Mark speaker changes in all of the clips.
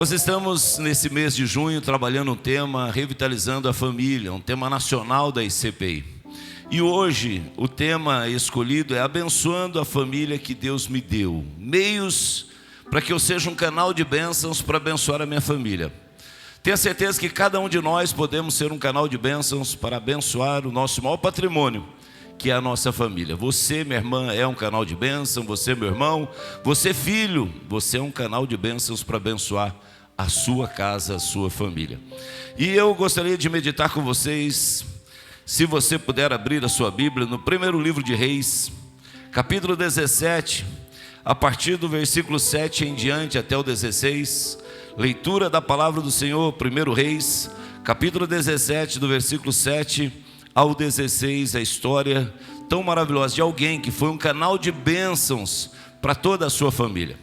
Speaker 1: Nós estamos nesse mês de junho trabalhando um tema revitalizando a família, um tema nacional da ICPI. E hoje o tema escolhido é abençoando a família que Deus me deu. Meios para que eu seja um canal de bênçãos para abençoar a minha família. Tenha certeza que cada um de nós podemos ser um canal de bênçãos para abençoar o nosso maior patrimônio, que é a nossa família. Você, minha irmã, é um canal de bênção. Você, meu irmão, você, filho, você é um canal de bênçãos para abençoar a sua casa, a sua família. E eu gostaria de meditar com vocês, se você puder abrir a sua Bíblia, no primeiro livro de Reis, capítulo 17, a partir do versículo 7 em diante até o 16, leitura da palavra do Senhor, primeiro Reis, capítulo 17, do versículo 7 ao 16, a história tão maravilhosa de alguém que foi um canal de bênçãos para toda a sua família.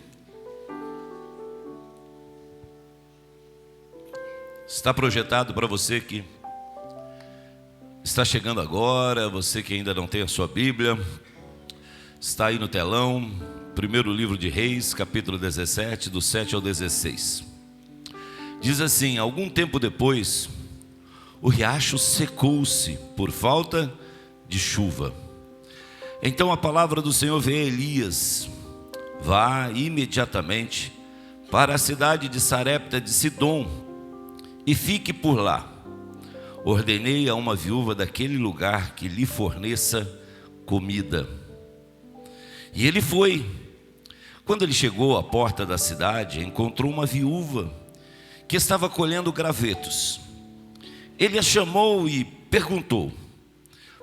Speaker 1: Está projetado para você que está chegando agora, você que ainda não tem a sua Bíblia, está aí no telão, primeiro livro de Reis, capítulo 17, do 7 ao 16. Diz assim: algum tempo depois, o riacho secou-se por falta de chuva. Então a palavra do Senhor veio a Elias: vá imediatamente para a cidade de Sarepta de Sidom e fique por lá. Ordenei a uma viúva daquele lugar que lhe forneça comida. E ele foi. Quando ele chegou à porta da cidade, encontrou uma viúva que estava colhendo gravetos. Ele a chamou e perguntou: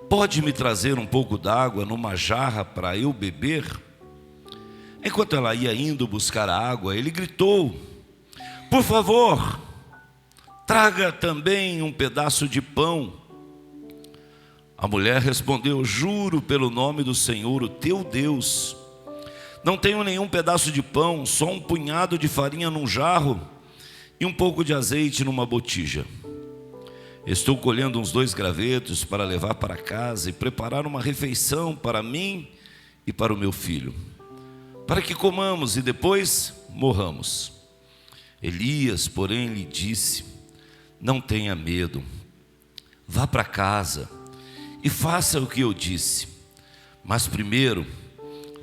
Speaker 1: pode me trazer um pouco d'água numa jarra para eu beber? Enquanto ela ia indo buscar a água, ele gritou: por favor, traga também um pedaço de pão. A mulher respondeu: juro pelo nome do Senhor, o teu Deus, não tenho nenhum pedaço de pão, só um punhado de farinha num jarro e um pouco de azeite numa botija. Estou colhendo uns 2 gravetos para levar para casa e preparar uma refeição para mim e para o meu filho, para que comamos e depois morramos. Elias, porém, lhe disse: não tenha medo, vá para casa e faça o que eu disse, mas primeiro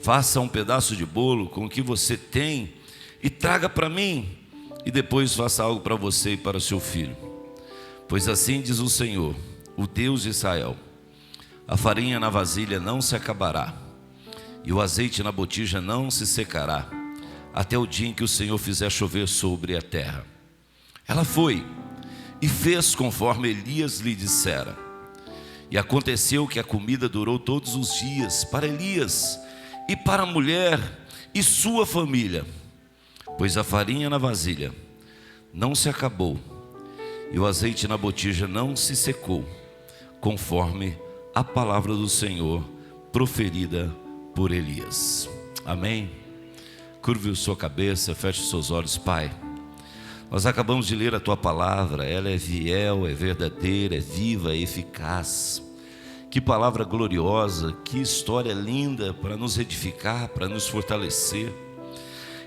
Speaker 1: faça um pedaço de bolo com o que você tem e traga para mim, e depois faça algo para você e para o seu filho. Pois assim diz o Senhor, o Deus de Israel: a farinha na vasilha não se acabará, e o azeite na botija não se secará, até o dia em que o Senhor fizer chover sobre a terra. Ela foi e fez conforme Elias lhe dissera. E aconteceu que a comida durou todos os dias para Elias e para a mulher e sua família, pois a farinha na vasilha não se acabou e o azeite na botija não se secou, conforme a palavra do Senhor proferida por Elias. Amém? Curve sua cabeça, feche os seus olhos. Pai, nós acabamos de ler a Tua palavra, ela é fiel, é verdadeira, é viva, é eficaz. Que palavra gloriosa, que história linda para nos edificar, para nos fortalecer.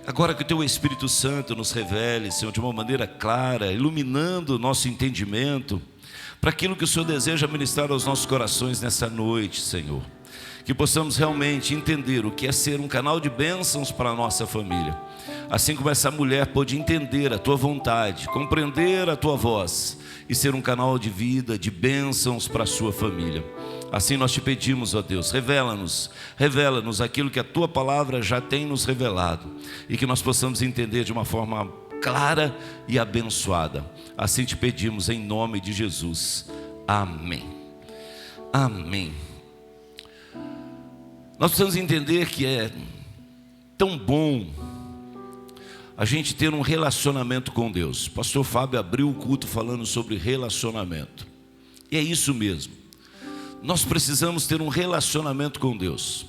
Speaker 1: Agora que o Teu Espírito Santo nos revele, Senhor, de uma maneira clara, iluminando o nosso entendimento, para aquilo que o Senhor deseja ministrar aos nossos corações nessa noite, Senhor. Que possamos realmente entender o que é ser um canal de bênçãos para a nossa família. Assim como essa mulher pôde entender a Tua vontade, compreender a Tua voz e ser um canal de vida, de bênçãos para a sua família. Assim nós te pedimos, ó Deus, revela-nos aquilo que a Tua palavra já tem nos revelado e que nós possamos entender de uma forma clara e abençoada. Assim te pedimos em nome de Jesus. Amém. Amém. Nós precisamos entender que é tão bom a gente ter um relacionamento com Deus. O pastor Fábio abriu o culto falando sobre relacionamento. E é isso mesmo. Nós precisamos ter um relacionamento com Deus.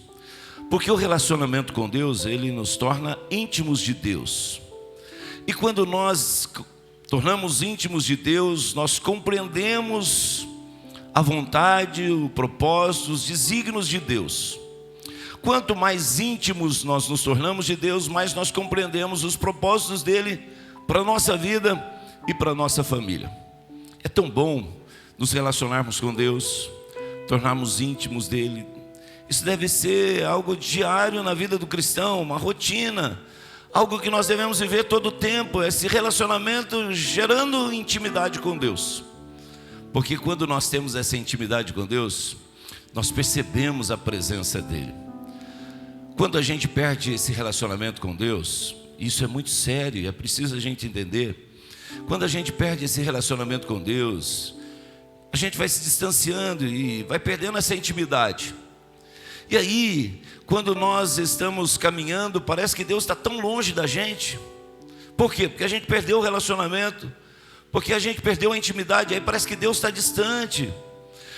Speaker 1: Porque o relacionamento com Deus, ele nos torna íntimos de Deus. E quando nós tornamos íntimos de Deus, nós compreendemos a vontade, o propósito, os desígnios de Deus. Quanto mais íntimos nós nos tornamos de Deus, mais nós compreendemos os propósitos dele para a nossa vida e para a nossa família. É tão bom nos relacionarmos com Deus, tornarmos íntimos dele. Isso deve ser algo diário na vida do cristão, uma rotina, algo que nós devemos viver todo o tempo, esse relacionamento gerando intimidade com Deus. Porque quando nós temos essa intimidade com Deus, nós percebemos a presença dele. Quando a gente perde esse relacionamento com Deus, isso é muito sério e é preciso a gente entender. Quando a gente perde esse relacionamento com Deus, a gente vai se distanciando e vai perdendo essa intimidade. E aí, quando nós estamos caminhando, parece que Deus está tão longe da gente. Por quê? Porque a gente perdeu o relacionamento, porque a gente perdeu a intimidade. Aí parece que Deus está distante,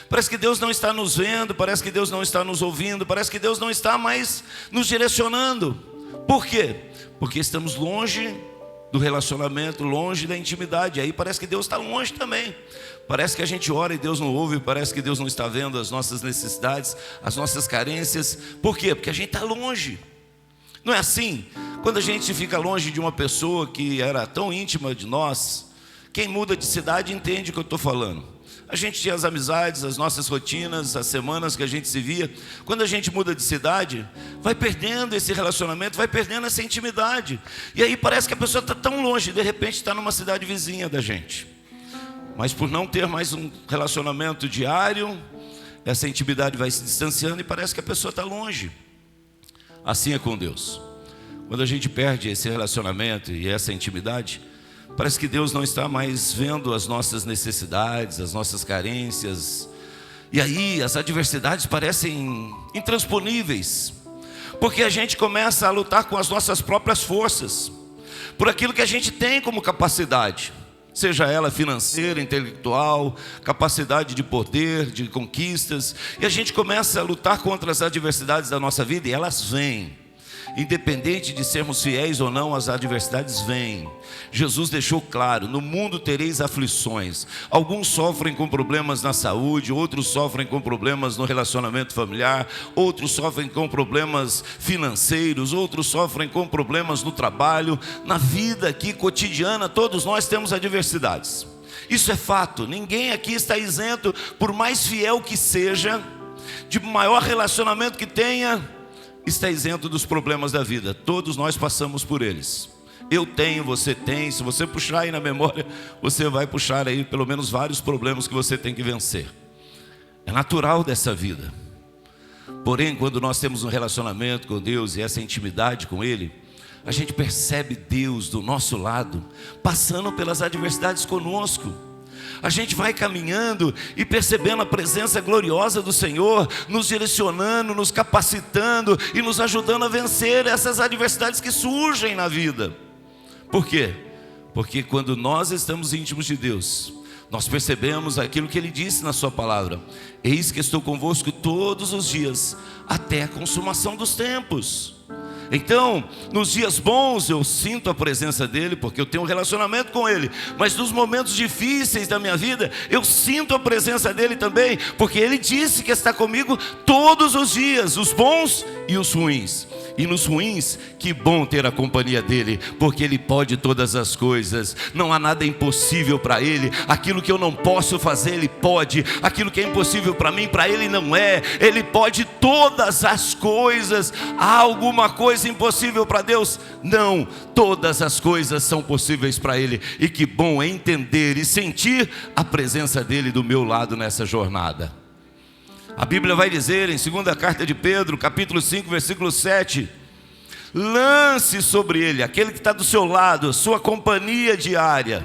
Speaker 1: parece que Deus não está nos vendo, parece que Deus não está nos ouvindo, parece que Deus não está mais nos direcionando. Por quê? Porque estamos longe do relacionamento, longe da intimidade. Aí parece que Deus está longe também. Parece que a gente ora e Deus não ouve, parece que Deus não está vendo as nossas necessidades, as nossas carências. Por quê? Porque a gente está longe. Não é assim? Quando a gente fica longe de uma pessoa que era tão íntima de nós, quem muda de cidade entende o que eu estou falando. A gente tinha as amizades, as nossas rotinas, as semanas que a gente se via. Quando a gente muda de cidade, vai perdendo esse relacionamento, vai perdendo essa intimidade. E aí parece que a pessoa está tão longe, de repente está numa cidade vizinha da gente. Mas por não ter mais um relacionamento diário, essa intimidade vai se distanciando e parece que a pessoa está longe. Assim é com Deus. Quando a gente perde esse relacionamento e essa intimidade, parece que Deus não está mais vendo as nossas necessidades, as nossas carências. E aí as adversidades parecem intransponíveis, porque a gente começa a lutar com as nossas próprias forças, por aquilo que a gente tem como capacidade, seja ela financeira, intelectual, capacidade de poder, de conquistas. E a gente começa a lutar contra as adversidades da nossa vida e elas vêm. Independente de sermos fiéis ou não, as adversidades vêm. Jesus deixou claro: no mundo tereis aflições. Alguns sofrem com problemas na saúde, outros sofrem com problemas no relacionamento familiar, outros sofrem com problemas financeiros, outros sofrem com problemas no trabalho. Na vida aqui cotidiana, todos nós temos adversidades. Isso é fato, ninguém aqui está isento, por mais fiel que seja, de maior relacionamento que tenha, está isento dos problemas da vida. Todos nós passamos por eles. Eu tenho, você tem. Se você puxar aí na memória, você vai puxar aí pelo menos vários problemas que você tem que vencer. É natural dessa vida. Porém, quando nós temos um relacionamento com Deus e essa intimidade com Ele, a gente percebe Deus do nosso lado, passando pelas adversidades conosco. A gente vai caminhando e percebendo a presença gloriosa do Senhor, nos direcionando, nos capacitando e nos ajudando a vencer essas adversidades que surgem na vida. Por quê? Porque quando nós estamos íntimos de Deus, nós percebemos aquilo que Ele disse na sua palavra: eis que estou convosco todos os dias, até a consumação dos tempos. Então, nos dias bons eu sinto a presença dEle, porque eu tenho um relacionamento com Ele. Mas nos momentos difíceis da minha vida, eu sinto a presença dEle também, porque Ele disse que está comigo todos os dias, os bons e os ruins. E nos ruins, que bom ter a companhia dEle, porque Ele pode todas as coisas. Não há nada impossível para Ele. Aquilo que eu não posso fazer, Ele pode. Aquilo que é impossível para mim, para Ele não é. Ele pode todas as coisas. Há alguma coisa impossível para Deus? Não, todas as coisas são possíveis para Ele. E que bom é entender e sentir a presença dEle do meu lado nessa jornada. A Bíblia vai dizer em 2ª carta de Pedro, capítulo 5, versículo 7: lance sobre Ele, aquele que está do seu lado, sua companhia diária,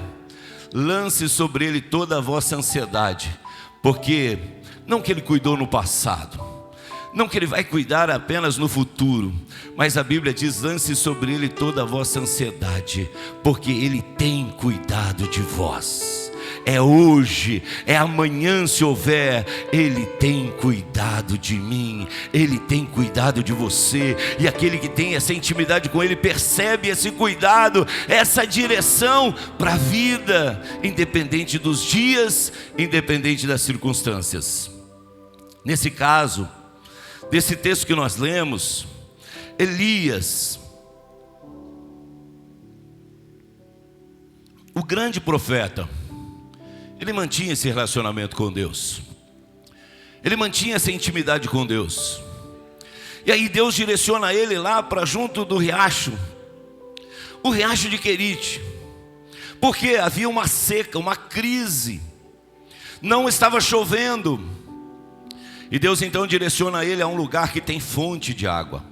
Speaker 1: lance sobre Ele toda a vossa ansiedade, porque não que Ele cuidou no passado, não que Ele vai cuidar apenas no futuro, mas a Bíblia diz: lance sobre Ele toda a vossa ansiedade, porque Ele tem cuidado de vós. É hoje, é amanhã se houver. Ele tem cuidado de mim, Ele tem cuidado de você. E aquele que tem essa intimidade com Ele percebe esse cuidado, essa direção para a vida, independente dos dias, independente das circunstâncias. Nesse caso, desse texto que nós lemos, Elias, o grande profeta, ele mantinha esse relacionamento com Deus. Ele mantinha essa intimidade com Deus. E aí Deus direciona ele lá para junto do riacho, o riacho de Querite, porque havia uma seca, uma crise, não estava chovendo. E Deus então direciona ele a um lugar que tem fonte de água,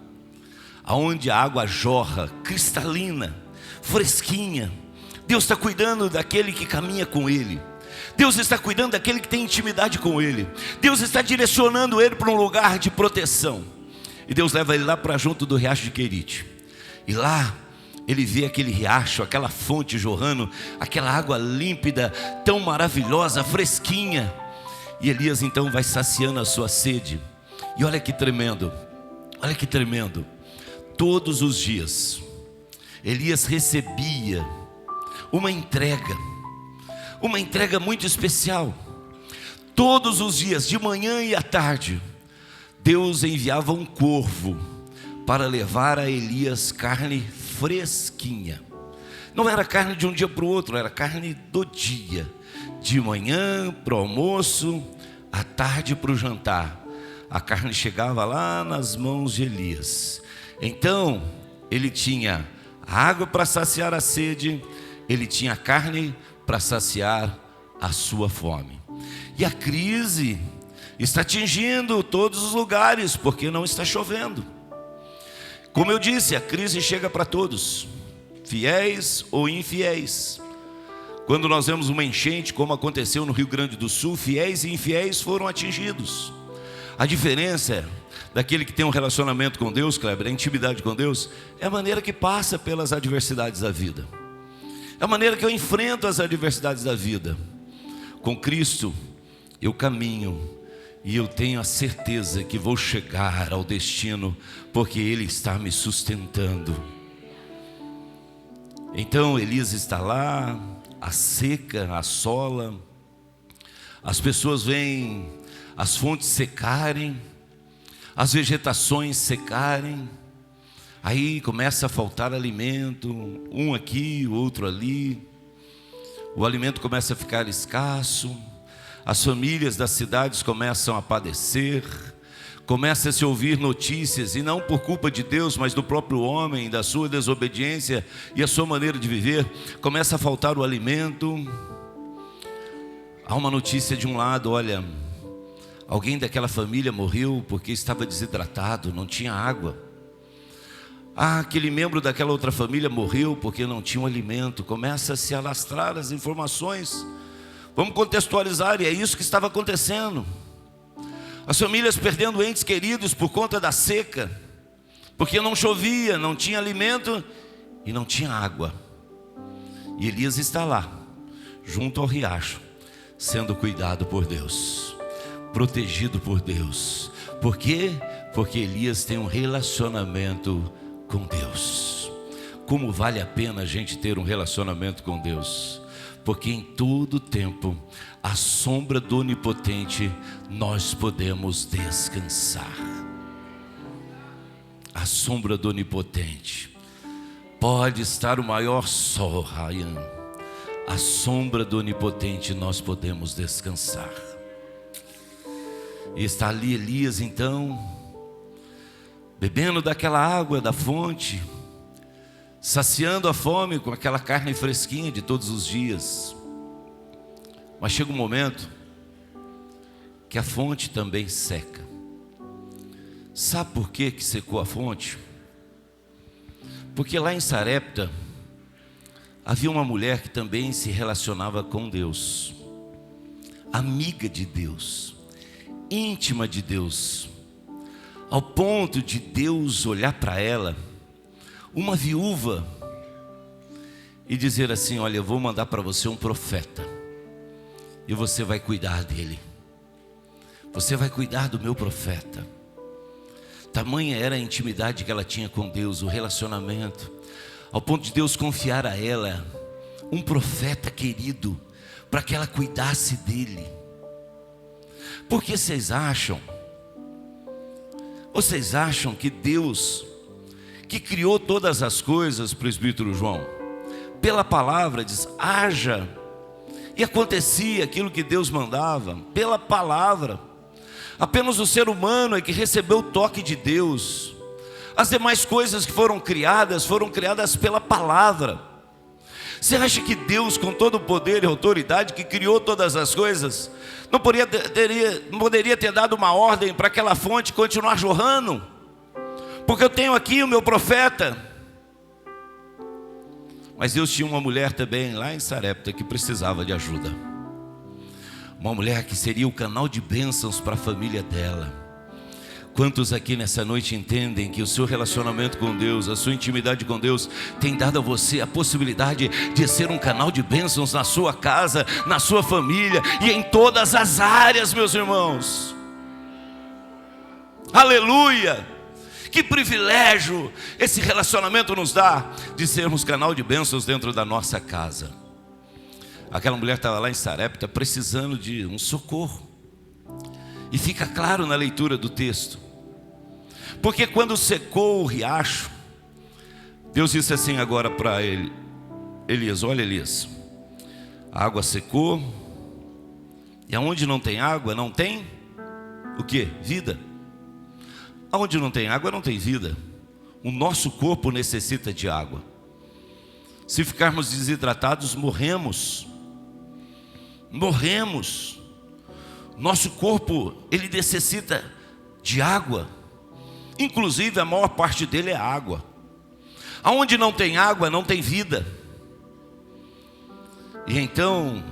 Speaker 1: aonde a água jorra, cristalina, fresquinha. Deus está cuidando daquele que caminha com ele. Deus está cuidando daquele que tem intimidade com ele. Deus está direcionando ele para um lugar de proteção. E Deus leva ele lá para junto do riacho de Querite. E lá ele vê aquele riacho, aquela fonte jorrando, aquela água límpida, tão maravilhosa, fresquinha. E Elias então vai saciando a sua sede. E olha que tremendo, olha que tremendo. Todos os dias Elias recebia uma entrega muito especial. Todos os dias, de manhã e à tarde, Deus enviava um corvo para levar a Elias carne fresquinha. Não era carne de um dia para o outro, era carne do dia. De manhã para o almoço, à tarde para o jantar. A carne chegava lá nas mãos de Elias. Então, ele tinha água para saciar a sede, ele tinha carne para saciar a sua fome. E a crise está atingindo todos os lugares, porque não está chovendo. Como eu disse, a crise chega para todos, fiéis ou infiéis. Quando nós vemos uma enchente, como aconteceu no Rio Grande do Sul, fiéis e infiéis foram atingidos. A diferença daquele que tem um relacionamento com Deus, Kleber, a intimidade com Deus, é a maneira que passa pelas adversidades da vida. É a maneira que eu enfrento as adversidades da vida. Com Cristo eu caminho e eu tenho a certeza que vou chegar ao destino, porque Ele está me sustentando. Então Elias está lá, a seca assola, as pessoas veem as fontes secarem, as vegetações secarem, aí começa a faltar alimento, um aqui, o outro ali, o alimento começa a ficar escasso, as famílias das cidades começam a padecer, começa a se ouvir notícias, e não por culpa de Deus, mas do próprio homem, da sua desobediência e a sua maneira de viver, começa a faltar o alimento. Há uma notícia de um lado, olha, alguém daquela família morreu porque estava desidratado, não tinha água. Aquele membro daquela outra família morreu porque não tinha um alimento. Começa a se alastrar as informações. Vamos contextualizar, e é isso que estava acontecendo. As famílias perdendo entes queridos por conta da seca, porque não chovia, não tinha alimento e não tinha água. E Elias está lá, junto ao riacho, sendo cuidado por Deus, protegido por Deus. Por quê? Porque Elias tem um relacionamento com Deus. Como vale a pena a gente ter um relacionamento com Deus? Porque em todo tempo, à sombra do Onipotente, nós podemos descansar. À sombra do Onipotente. Pode estar o maior sol raiando, à sombra do Onipotente nós podemos descansar. E está ali Elias então, bebendo daquela água da fonte, saciando a fome com aquela carne fresquinha de todos os dias. Mas chega um momento que a fonte também seca. Sabe por que secou a fonte? Porque lá em Sarepta havia uma mulher que também se relacionava com Deus, amiga de Deus, íntima de Deus, ao ponto de Deus olhar para ela, uma viúva, e dizer assim: olha, eu vou mandar para você um profeta, e você vai cuidar dele, você vai cuidar do meu profeta. Tamanha era a intimidade que ela tinha com Deus, o relacionamento, ao ponto de Deus confiar a ela um profeta querido, para que ela cuidasse dele. Porque vocês acham que Deus, que criou todas as coisas, presbítero João, pela palavra, diz, haja. E acontecia aquilo que Deus mandava, pela palavra. Apenas o ser humano é que recebeu o toque de Deus. As demais coisas que foram criadas pela palavra. Você acha que Deus, com todo o poder e autoridade que criou todas as coisas, não poderia ter dado uma ordem para aquela fonte continuar jorrando? Porque eu tenho aqui o meu profeta. Mas Deus tinha uma mulher também lá em Sarepta que precisava de ajuda. Uma mulher que seria o canal de bênçãos para a família dela. Quantos aqui nessa noite entendem que o seu relacionamento com Deus, a sua intimidade com Deus, tem dado a você a possibilidade de ser um canal de bênçãos na sua casa, na sua família e em todas as áreas, meus irmãos? Aleluia! Que privilégio esse relacionamento nos dá de sermos canal de bênçãos dentro da nossa casa. Aquela mulher estava lá em Sarepta precisando de um socorro. E fica claro na leitura do texto. Porque quando secou o riacho, Deus disse assim agora para ele: Elias, olha Elias, a água secou. E aonde não tem água, não tem o quê? Vida. Aonde não tem água, não tem vida. O nosso corpo necessita de água. Se ficarmos desidratados, morremos. Morremos. Nosso corpo, ele necessita de água. Inclusive a maior parte dele é água. Aonde não tem água, não tem vida. E então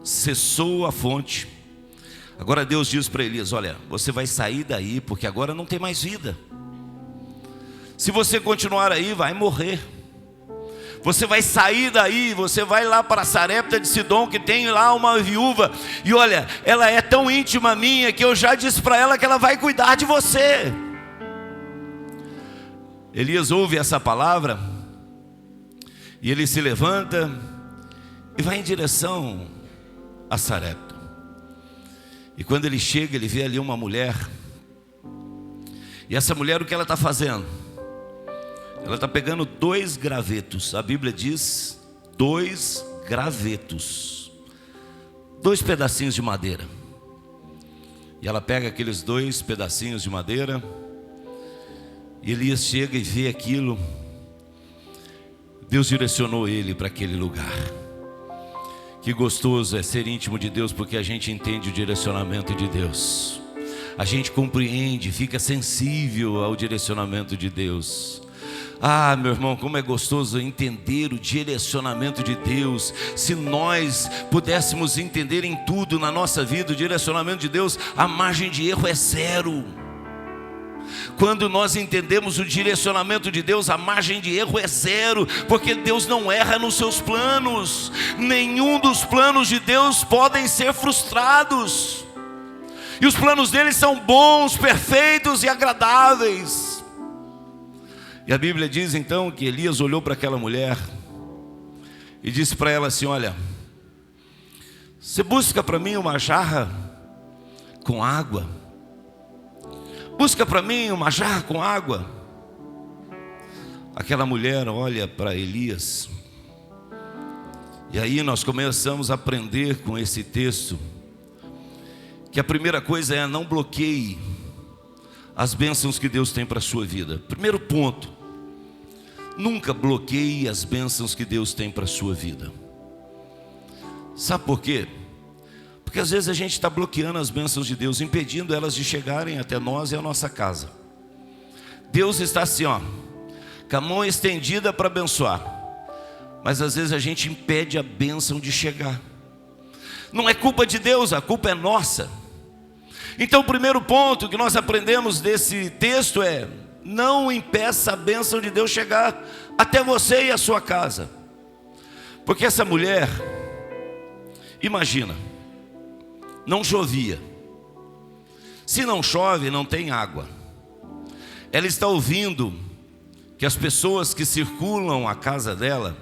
Speaker 1: cessou a fonte. Agora Deus diz para Elias: olha, você vai sair daí, porque agora não tem mais vida. Se você continuar aí, vai morrer. Você vai sair daí, você vai lá para Sarepta de Sidom, que tem lá uma viúva. E olha, ela é tão íntima minha que eu já disse para ela que ela vai cuidar de você. Elias ouve essa palavra e ele se levanta e vai em direção a Sarepta. E quando ele chega, ele vê ali uma mulher. E essa mulher, o que ela está fazendo? Ela está pegando 2 gravetos. A Bíblia diz 2 gravetos, 2 pedacinhos de madeira. E ela pega aqueles 2 pedacinhos de madeira. E Elias chega e vê aquilo. Deus direcionou ele para aquele lugar. Que gostoso é ser íntimo de Deus, porque a gente entende o direcionamento de Deus. A gente compreende, fica sensível ao direcionamento de Deus. Ah, meu irmão, como é gostoso entender o direcionamento de Deus. Se nós pudéssemos entender em tudo na nossa vida o direcionamento de Deus, a margem de erro é 0. Quando nós entendemos o direcionamento de Deus, a margem de erro é 0, porque Deus não erra nos seus planos. Nenhum dos planos de Deus podem ser frustrados. E os planos dele são bons, perfeitos e agradáveis. E a Bíblia diz então que Elias olhou para aquela mulher e disse para ela assim: olha, você busca para mim uma jarra com água? Busca para mim uma jarra com água. Aquela mulher olha para Elias. E aí nós começamos a aprender com esse texto que a primeira coisa é: não bloqueie as bênçãos que Deus tem para a sua vida. Primeiro ponto: nunca bloqueie as bênçãos que Deus tem para a sua vida. Sabe por quê? Porque às vezes a gente está bloqueando as bênçãos de Deus, impedindo elas de chegarem até nós e a nossa casa. Deus está assim, ó, com a mão estendida para abençoar, mas às vezes a gente impede a bênção de chegar. Não é culpa de Deus, a culpa é nossa. Então o primeiro ponto que nós aprendemos desse texto é: não impeça a bênção de Deus chegar até você e a sua casa. Porque essa mulher, imagina, não chovia. Se não chove, não tem água. Ela está ouvindo que as pessoas que circulam a casa dela,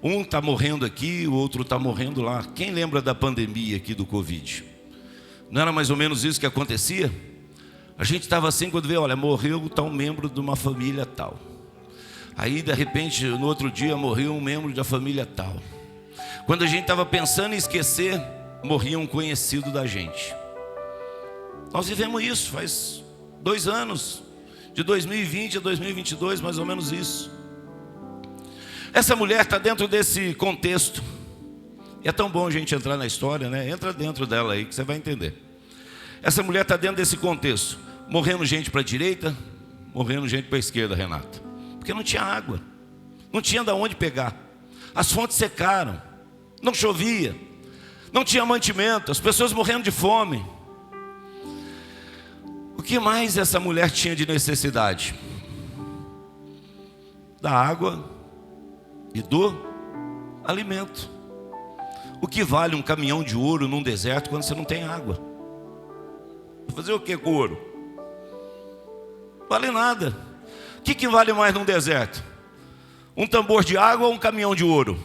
Speaker 1: um está morrendo aqui, o outro está morrendo lá. Quem lembra da pandemia aqui do Covid? Não era mais ou menos isso que acontecia? A gente estava assim quando vê, olha, morreu tal membro de uma família tal. Aí de repente no outro dia morreu um membro da família tal. Quando a gente estava pensando em esquecer, morria um conhecido da gente. Nós vivemos isso faz 2 anos, de 2020 a 2022, mais ou menos isso. Essa mulher está dentro desse contexto. E é tão bom a gente entrar na história, né? Entra dentro dela aí que você vai entender. Essa mulher está dentro desse contexto, morrendo gente para a direita, morrendo gente para a esquerda, Renata. Porque não tinha água, não tinha de onde pegar. As fontes secaram, não chovia, não tinha mantimento, as pessoas morrendo de fome. O que mais essa mulher tinha de necessidade? Da água e do alimento. O que vale um caminhão de ouro num deserto quando você não tem água? Fazer o que com ouro? Vale nada. O que vale mais num deserto? Um tambor de água ou um caminhão de ouro?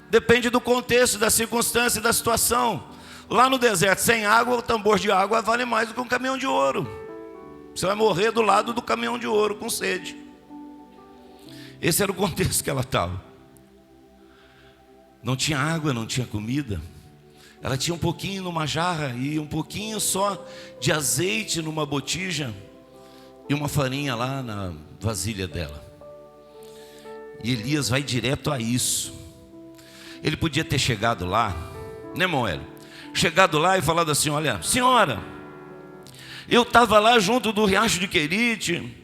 Speaker 1: Depende do contexto, da circunstância e da situação. Lá no deserto, sem água, o tambor de água vale mais do que um caminhão de ouro. Você vai morrer do lado do caminhão de ouro com sede. Esse era o contexto que ela estava. Não tinha água, não tinha comida. Ela tinha um pouquinho numa jarra e um pouquinho só de azeite numa botija e uma farinha lá na vasilha dela. E Elias vai direto a isso. Ele podia ter chegado lá, né, irmão Hélio? Chegado lá e falado assim: olha, senhora, eu estava lá junto do Riacho de Querite,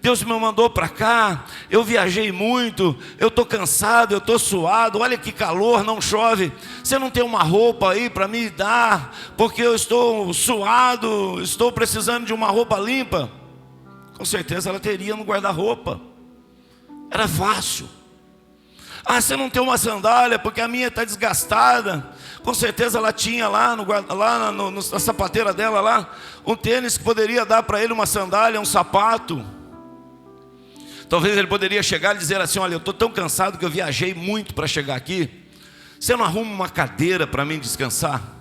Speaker 1: Deus me mandou para cá, eu viajei muito, eu estou cansado, eu estou suado, olha que calor, não chove, você não tem uma roupa aí para me dar, porque eu estou suado, estou precisando de uma roupa limpa? Com certeza ela teria no guarda-roupa, era fácil. Ah, você não tem uma sandália porque a minha está desgastada? Com certeza ela tinha lá, na sapateira dela lá, um tênis que poderia dar para ele uma sandália, um sapato. Talvez ele poderia chegar e dizer assim: olha, eu estou tão cansado que eu viajei muito para chegar aqui, você não arruma uma cadeira para mim descansar?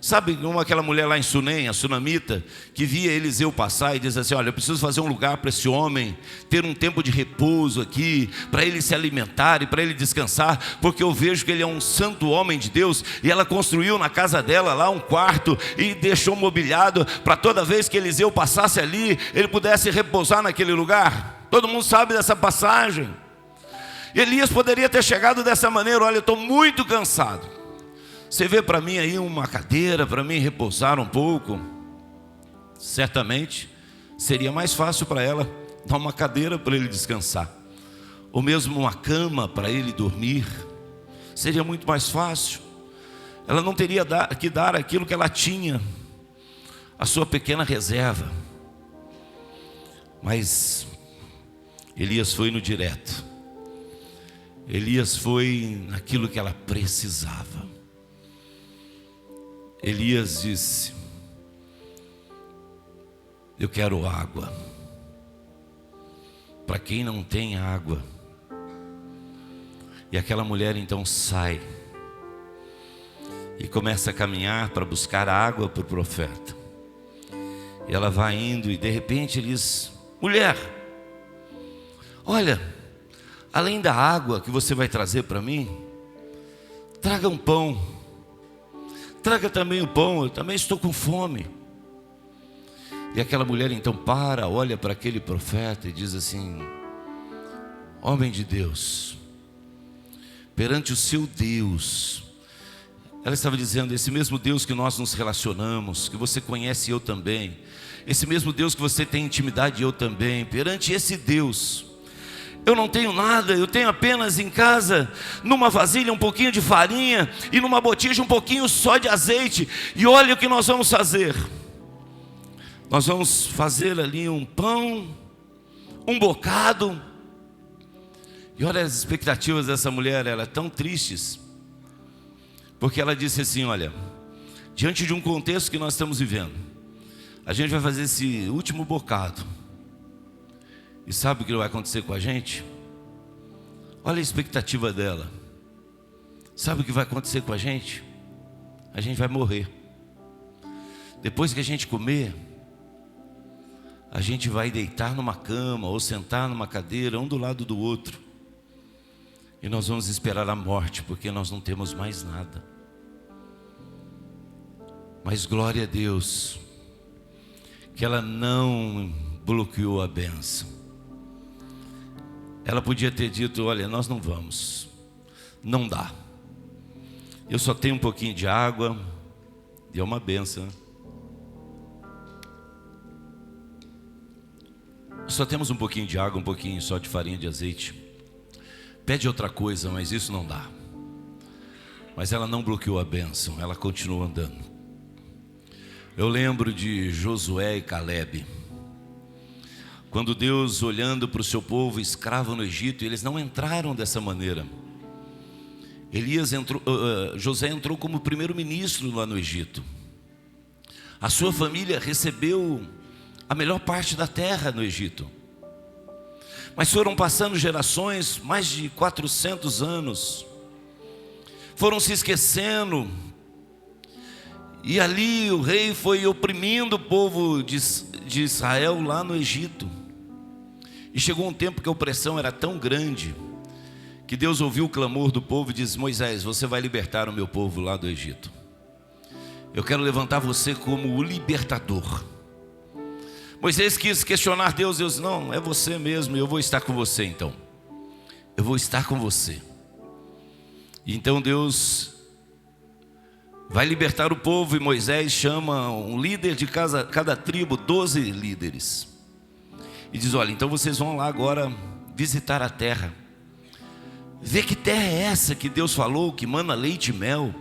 Speaker 1: Sabe como aquela mulher lá em Sunem, a sunamita, que via Eliseu passar e diz assim: olha, eu preciso fazer um lugar para esse homem ter um tempo de repouso aqui, para ele se alimentar e para ele descansar, porque eu vejo que ele é um santo homem de Deus. E ela construiu na casa dela lá um quarto e deixou mobiliado para toda vez que Eliseu passasse ali, ele pudesse repousar naquele lugar. Todo mundo sabe dessa passagem. Elias poderia ter chegado dessa maneira: olha, eu estou muito cansado, você vê para mim aí uma cadeira para mim repousar um pouco? Certamente seria mais fácil para ela dar uma cadeira para ele descansar, ou mesmo uma cama para ele dormir. Seria muito mais fácil. Ela não teria que dar aquilo que ela tinha, a sua pequena reserva. Mas Elias foi no direto. Elias foi naquilo que ela precisava. Elias disse: eu quero água. Para quem não tem água. E aquela mulher então sai e começa a caminhar para buscar água para o profeta. E ela vai indo e de repente ele diz: mulher, olha, além da água que você vai trazer para mim, traga um pão. Traga também o pão, eu também estou com fome. E aquela mulher então olha para aquele profeta e diz assim: homem de Deus, perante o seu Deus. Ela estava dizendo: esse mesmo Deus que nós nos relacionamos, que você conhece e eu também, esse mesmo Deus que você tem intimidade e eu também, perante esse Deus, eu não tenho nada, eu tenho apenas em casa, numa vasilha um pouquinho de farinha e numa botija um pouquinho só de azeite. E olha o que nós vamos fazer. Nós vamos fazer ali um pão, um bocado. E olha as expectativas dessa mulher, elas tão tristes. Porque ela disse assim: olha, diante de um contexto que nós estamos vivendo, a gente vai fazer esse último bocado. E sabe o que vai acontecer com a gente? Olha a expectativa dela. Sabe o que vai acontecer com a gente? A gente vai morrer. Depois que a gente comer, a gente vai deitar numa cama ou sentar numa cadeira, um do lado do outro, e nós vamos esperar a morte, porque nós não temos mais nada. Mas glória a Deus, que ela não bloqueou a bênção. Ela podia ter dito: olha, nós não vamos, não dá. Eu só tenho um pouquinho de água, e é uma bênção. Só temos um pouquinho de água, um pouquinho só de farinha de azeite. Pede outra coisa, mas isso não dá. Mas ela não bloqueou a bênção, ela continuou andando. Eu lembro de Josué e Calebe, quando Deus, olhando para o seu povo escravo no Egito, eles não entraram dessa maneira. José entrou como primeiro-ministro lá no Egito. A sua família recebeu a melhor parte da terra no Egito. Mas foram passando gerações, mais de 400 anos, foram se esquecendo, e ali o rei foi oprimindo o povo de Israel lá no Egito. E chegou um tempo que a opressão era tão grande, que Deus ouviu o clamor do povo e disse: Moisés, você vai libertar o meu povo lá do Egito. Eu quero levantar você como o libertador. Moisés quis questionar Deus. Deus disse: não, é você mesmo, eu vou estar com você então. Eu vou estar com você. E então Deus vai libertar o povo, e Moisés chama um líder de cada tribo, 12 líderes. E diz: olha, então vocês vão lá agora visitar a terra. Vê que terra é essa que Deus falou, que mana leite e mel.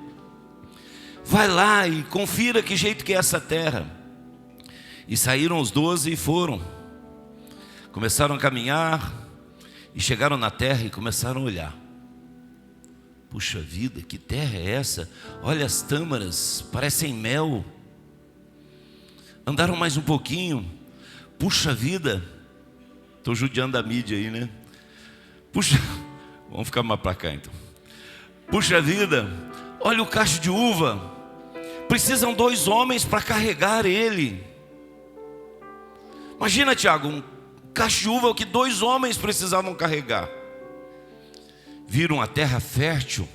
Speaker 1: Vai lá e confira que jeito que é essa terra. E saíram os 12 e foram. Começaram a caminhar e chegaram na terra e começaram a olhar. Puxa vida, que terra é essa? Olha, as tâmaras parecem mel. Andaram mais um pouquinho. Puxa vida, estou judiando da mídia aí, né? Puxa, vamos ficar mais para cá então. Puxa vida, olha o cacho de uva. Precisam 2 homens para carregar ele. Imagina, Tiago, um cacho de uva que 2 homens precisavam carregar. Viram a terra fértil.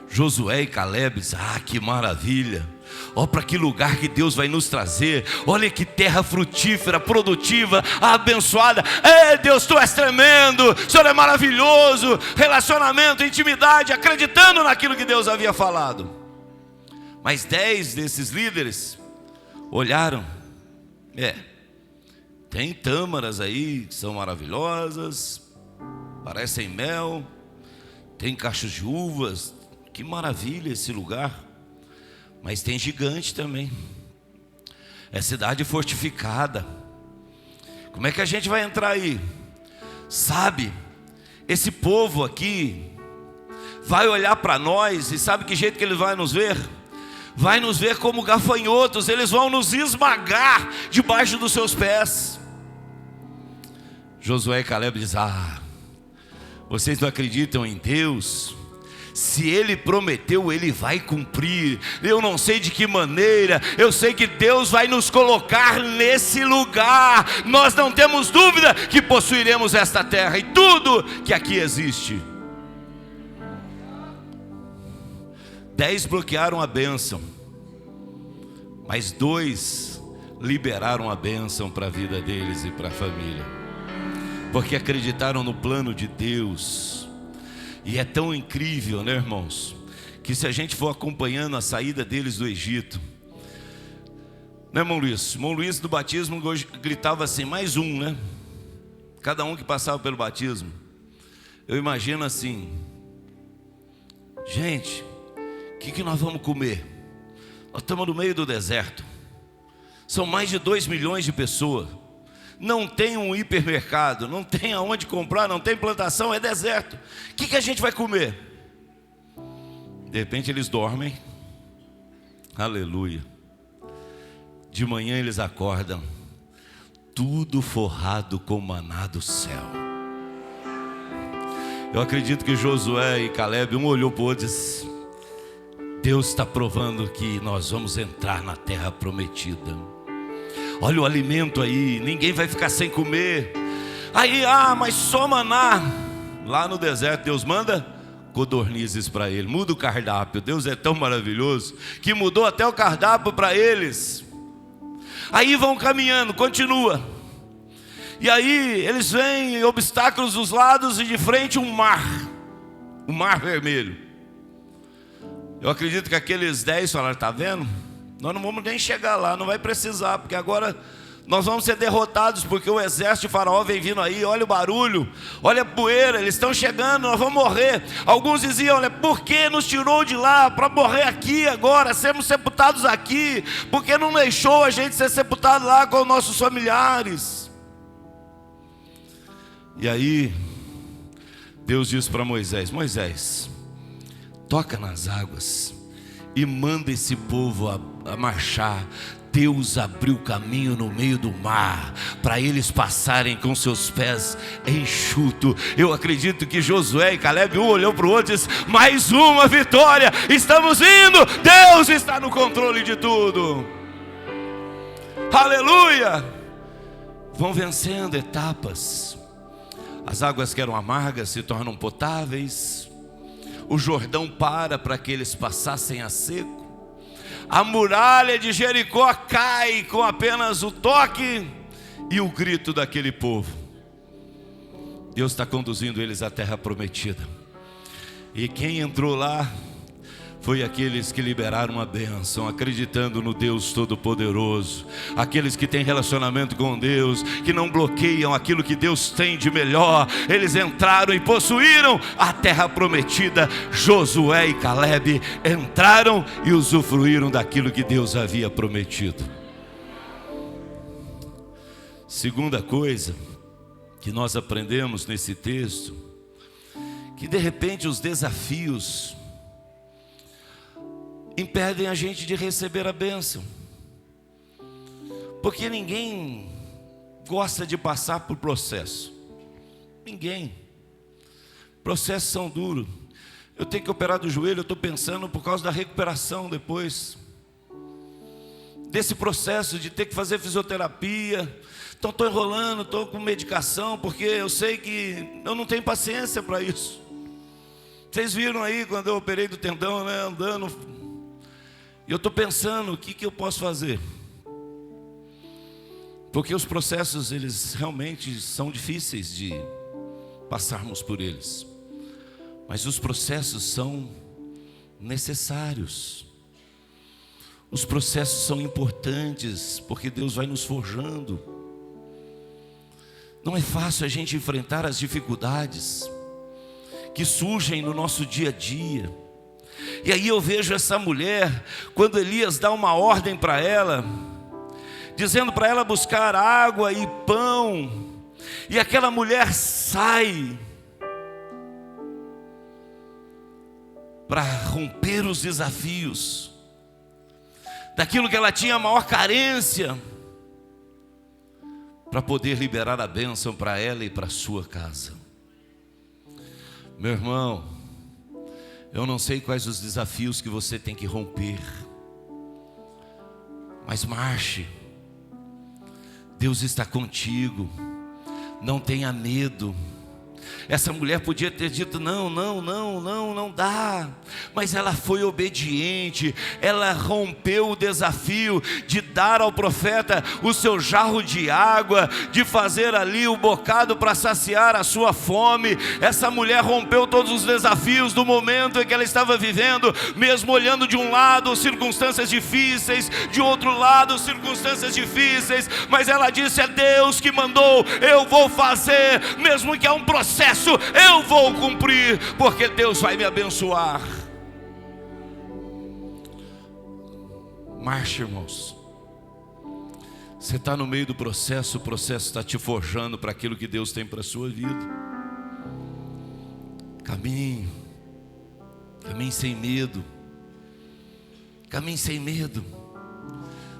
Speaker 1: Josué e Calebe dizem: ah, que maravilha. Olha para que lugar que Deus vai nos trazer. Olha que terra frutífera, produtiva, abençoada. Ei, Deus, tu és tremendo, o Senhor é maravilhoso. Relacionamento, intimidade, acreditando naquilo que Deus havia falado. Mas 10 desses líderes olharam. Tem tâmaras aí que são maravilhosas, parecem mel. Tem cachos de uvas, que maravilha esse lugar. Mas tem gigante também. É cidade fortificada. Como é que a gente vai entrar aí? Sabe, esse povo aqui vai olhar para nós, e sabe que jeito que ele vai nos ver? Vai nos ver como gafanhotos. Eles vão nos esmagar debaixo dos seus pés. Josué e Calebe dizem: ah, vocês não acreditam em Deus? Se Ele prometeu, Ele vai cumprir. Eu não sei de que maneira, eu sei que Deus vai nos colocar nesse lugar. Nós não temos dúvida que possuiremos esta terra e tudo que aqui existe. 10 bloquearam a bênção, mas 2 liberaram a bênção para a vida deles e para a família, porque acreditaram no plano de Deus. E é tão incrível, né, irmãos, que se a gente for acompanhando a saída deles do Egito, né, irmão Luiz? Irmão Luiz do batismo gritava assim: mais um, né? Cada um que passava pelo batismo. Eu imagino assim: gente, o que nós vamos comer? Nós estamos no meio do deserto. São mais de 2 milhões de pessoas. Não tem um hipermercado, não tem aonde comprar, não tem plantação, é deserto. O que a gente vai comer? De repente eles dormem. Aleluia. De manhã eles acordam, tudo forrado com maná do céu. Eu acredito que Josué e Calebe, um olhou para o outro e disse: Deus está provando que nós vamos entrar na terra prometida. Olha o alimento aí, ninguém vai ficar sem comer. Aí, mas só maná. Lá no deserto Deus manda codornizes para ele. Muda o cardápio. Deus é tão maravilhoso que mudou até o cardápio para eles. Aí vão caminhando, continua. E aí eles veem obstáculos dos lados e de frente um mar vermelho. Eu acredito que aqueles 10 falaram: está vendo? Nós não vamos nem chegar lá, não vai precisar, porque agora nós vamos ser derrotados, porque o exército de Faraó vem vindo aí. Olha o barulho, olha a poeira, eles estão chegando, nós vamos morrer. Alguns diziam: olha, por que nos tirou de lá para morrer aqui agora, sermos sepultados aqui? Por que não deixou a gente ser sepultado lá com os nossos familiares? E aí Deus diz para Moisés: Moisés, toca nas águas e manda esse povo a marchar. Deus abriu caminho no meio do mar para eles passarem com seus pés enxutos. Eu acredito que Josué e Caleb, um olhou para o outro e disse: mais uma vitória, estamos indo, Deus está no controle de tudo. Aleluia! Vão vencendo etapas. As águas que eram amargas se tornam potáveis. O Jordão para que eles passassem a seco. A muralha de Jericó cai com apenas o toque e o grito daquele povo. Deus está conduzindo eles à terra prometida. E quem entrou lá foi aqueles que liberaram a bênção, acreditando no Deus Todo-Poderoso. Aqueles que têm relacionamento com Deus, que não bloqueiam aquilo que Deus tem de melhor. Eles entraram e possuíram a terra prometida. Josué e Caleb entraram e usufruíram daquilo que Deus havia prometido. Segunda coisa que nós aprendemos nesse texto, que de repente os desafios impedem a gente de receber a bênção, porque ninguém gosta de passar por processo. Ninguém. Processos são duros. Eu tenho que operar do joelho, eu estou pensando por causa da recuperação depois desse processo de ter que fazer fisioterapia. Então estou enrolando, estou com medicação, porque eu sei que eu não tenho paciência para isso. Vocês viram aí quando eu operei do tendão, né, andando. E eu estou pensando, o que eu posso fazer? Porque os processos, eles realmente são difíceis de passarmos por eles. Mas os processos são necessários. Os processos são importantes, porque Deus vai nos forjando. Não é fácil a gente enfrentar as dificuldades que surgem no nosso dia a dia. E aí eu vejo essa mulher, quando Elias dá uma ordem para ela, dizendo para ela buscar água e pão, e aquela mulher sai para romper os desafios, daquilo que ela tinha a maior carência, para poder liberar a bênção para ela e para a sua casa. Meu irmão, eu não sei quais os desafios que você tem que romper, mas marche. Deus está contigo. Não tenha medo. Essa mulher podia ter dito: não dá. Mas ela foi obediente. Ela rompeu o desafio de dar ao profeta o seu jarro de água, de fazer ali o bocado para saciar a sua fome. Essa mulher rompeu todos os desafios do momento em que ela estava vivendo, mesmo olhando de um lado circunstâncias difíceis, de outro lado circunstâncias difíceis, mas ela disse: é Deus que mandou, eu vou fazer, mesmo que é um processo, eu vou cumprir, porque Deus vai me abençoar. Marche, irmãos. Você está no meio do processo, o processo está te forjando para aquilo que Deus tem para a sua vida. Caminhe sem medo. Caminhe sem medo.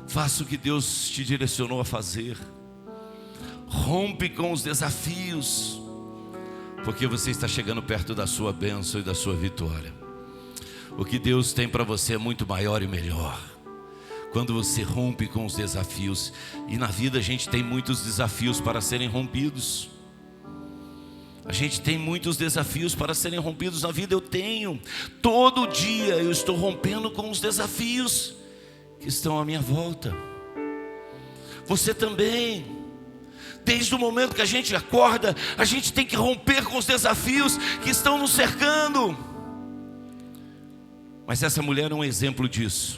Speaker 1: Faça o que Deus te direcionou a fazer. Rompe com os desafios, porque você está chegando perto da sua bênção e da sua vitória. O que Deus tem para você é muito maior e melhor. quando você rompe com os desafios. E na vida a gente tem muitos desafios para serem rompidos. A gente tem muitos desafios para serem rompidos na vida. Eu tenho. Todo dia eu estou rompendo com os desafios que estão à minha volta. Você também. Desde o momento que a gente acorda, a gente tem que romper com os desafios que estão nos cercando. Mas essa mulher é um exemplo disso.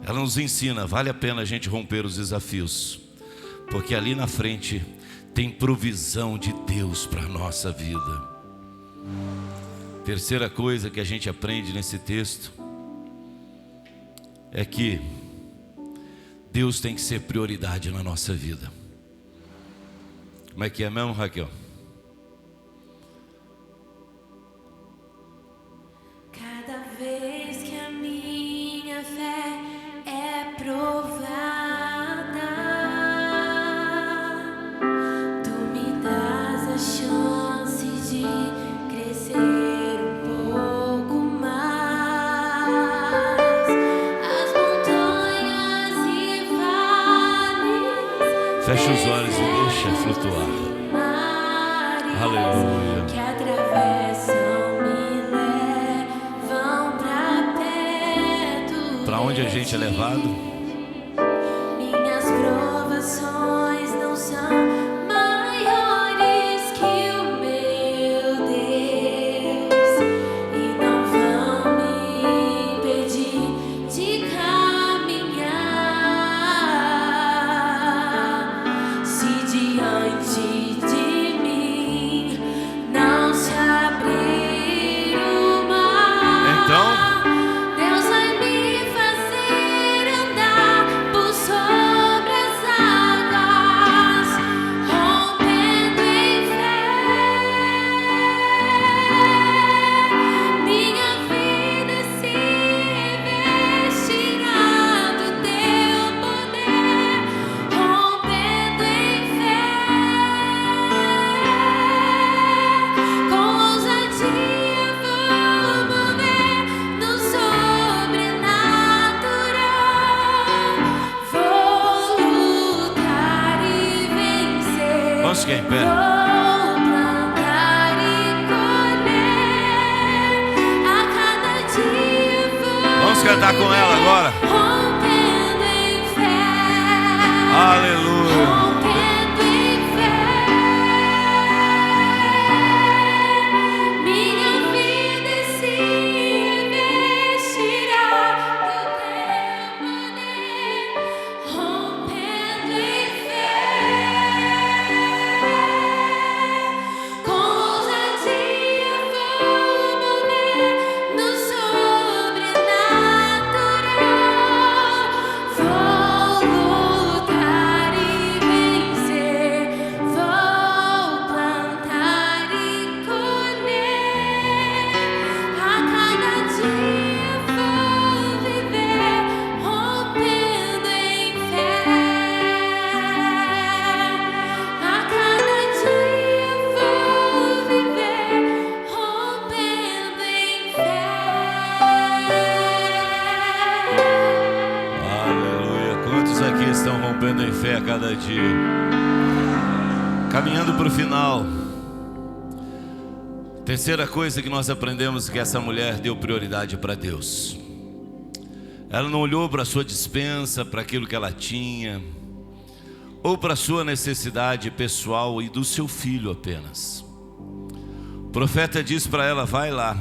Speaker 1: Ela nos ensina, vale a pena a gente romper os desafios, porque ali na frente tem provisão de Deus para a nossa vida. Terceira coisa que a gente aprende nesse texto é que Deus tem que ser prioridade na nossa vida. Como é que é mesmo, Raquel?
Speaker 2: Cada vez que a minha fé é provada, tu me das a chance de crescer um pouco mais. As montanhas e vales,
Speaker 1: Fecha os olhos e deixa flutuar. Aleluia.
Speaker 2: que atravessam me levam pra perto.
Speaker 1: Para onde a gente é levado?
Speaker 2: Minhas provações não são maiores que o meu Deus e não vão me impedir de caminhar. Se diante de mim não se abrir o mar,
Speaker 1: Então,
Speaker 2: Deus vai me fazer andar por sobre as águas, rompendo em fé. Minha vida se revestirá do teu poder, rompendo em fé. Com ousadia vou mover no sobrenatural. Vou lutar e vencer.
Speaker 1: vamos ficar em pé.
Speaker 2: Vou plantar e colher. A cada dia vou
Speaker 1: Vamos cantar com ela agora.
Speaker 2: rompendo em fé.
Speaker 1: Aleluia.
Speaker 2: Rompendo em fé. Minha vida se revestirá do teu poder, rompendo em fé. Com ousadia vou mover no sobrenatural. Vou lutar e vencer. Vou plantar e colher. A cada dia vou viver rompendo em fé. A cada dia vou viver rompendo em fé.
Speaker 1: Aleluia. Quantos aqui estão rompendo em fé a cada dia? Caminhando para o final. Terceira coisa que nós aprendemos é que essa mulher deu prioridade para Deus. Ela não olhou para a sua despensa, para aquilo que ela tinha, ou para a sua necessidade pessoal e do seu filho apenas. O profeta disse para ela, vai lá.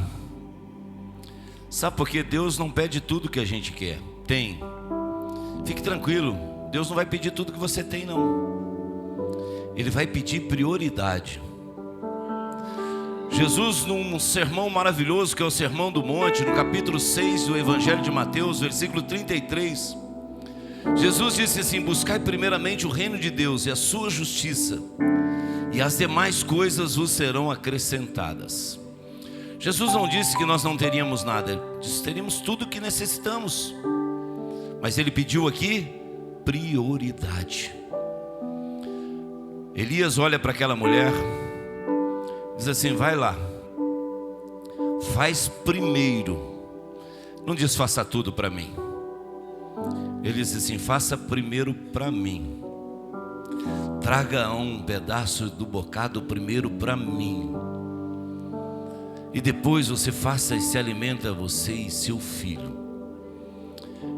Speaker 1: Sabe por quê? Deus não pede tudo que a gente quer. Tem. Fique tranquilo, Deus não vai pedir tudo que você tem, não. Ele vai pedir prioridade. Jesus, num sermão maravilhoso que é o Sermão do Monte, no capítulo 6 do Evangelho de Mateus, versículo 33, Jesus disse assim: buscai primeiramente o reino de Deus e a sua justiça, e as demais coisas vos serão acrescentadas. Jesus não disse que nós não teríamos nada, Ele disse que teríamos tudo o que necessitamos, mas Ele pediu aqui prioridade. Elias olha para aquela mulher, diz assim: vai lá, faz primeiro. Não diz faça tudo para mim. Ele disse assim: faça primeiro para mim. Traga um pedaço do bocado primeiro para mim. E depois você faça esse alimento a você e seu filho.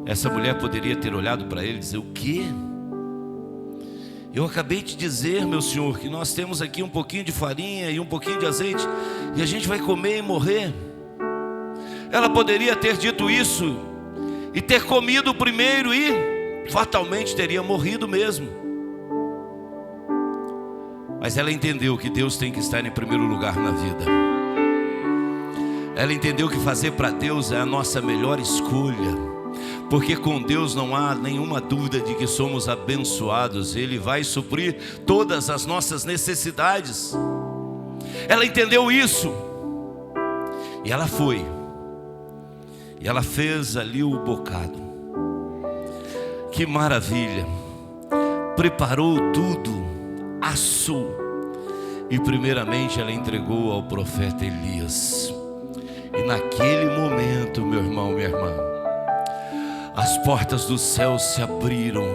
Speaker 1: Essa mulher poderia ter olhado para ele e dizer: o quê? Eu acabei de dizer, meu senhor, que nós temos aqui um pouquinho de farinha e um pouquinho de azeite, e a gente vai comer e morrer. Ela poderia ter dito isso e ter comido primeiro e fatalmente teria morrido mesmo. Mas ela entendeu que Deus tem que estar em primeiro lugar na vida. Ela entendeu que fazer para Deus é a nossa melhor escolha. Porque com Deus não há nenhuma dúvida de que somos abençoados. Ele vai suprir todas as nossas necessidades. Ela entendeu isso. E ela foi. E ela fez ali o bocado. Que maravilha. Preparou tudo. Assou. E primeiramente ela entregou ao profeta Elias. E naquele momento, meu irmão, minha irmã, as portas do céu se abriram,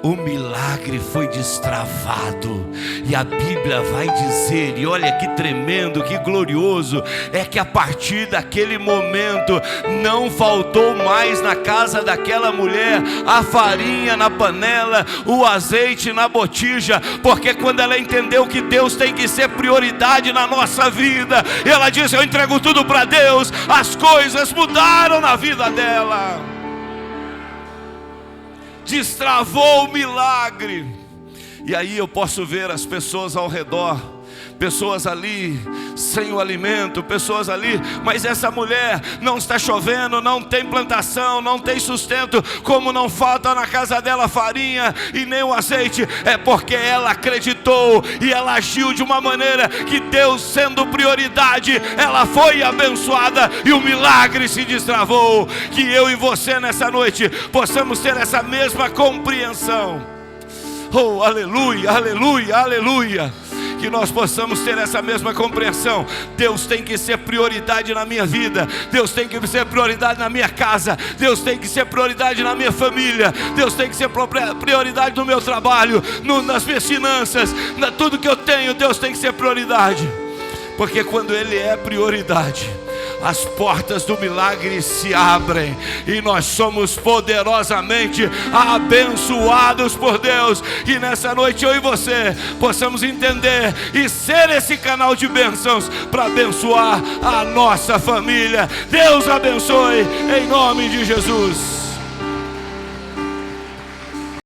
Speaker 1: o milagre foi destravado, e a Bíblia vai dizer, e olha que tremendo, que glorioso, é que a partir daquele momento, não faltou mais na casa daquela mulher, a farinha na panela, o azeite na botija, porque quando ela entendeu que Deus tem que ser prioridade na nossa vida, ela disse: eu entrego tudo para Deus, as coisas mudaram na vida dela. Destravou o milagre. E aí eu posso ver as pessoas ao redor, pessoas ali sem o alimento, pessoas ali, mas essa mulher, não está chovendo, não tem plantação, não tem sustento, como não falta na casa dela farinha e nem o azeite, é porque ela acreditou e ela agiu de uma maneira que Deus sendo prioridade, ela foi abençoada e o milagre se destravou. Que eu e você nessa noite possamos ter essa mesma compreensão. Oh, aleluia, aleluia, aleluia. Que nós possamos ter essa mesma compreensão. Deus tem que ser prioridade na minha vida. Deus tem que ser prioridade na minha casa. Deus tem que ser prioridade na minha família. Deus tem que ser prioridade no meu trabalho, nas minhas finanças, na tudo que eu tenho. Deus tem que ser prioridade. Porque quando Ele é prioridade, as portas do milagre se abrem e nós somos poderosamente abençoados por Deus. E nessa noite eu e você possamos entender e ser esse canal de bênçãos para abençoar a nossa família. Deus abençoe em nome de Jesus.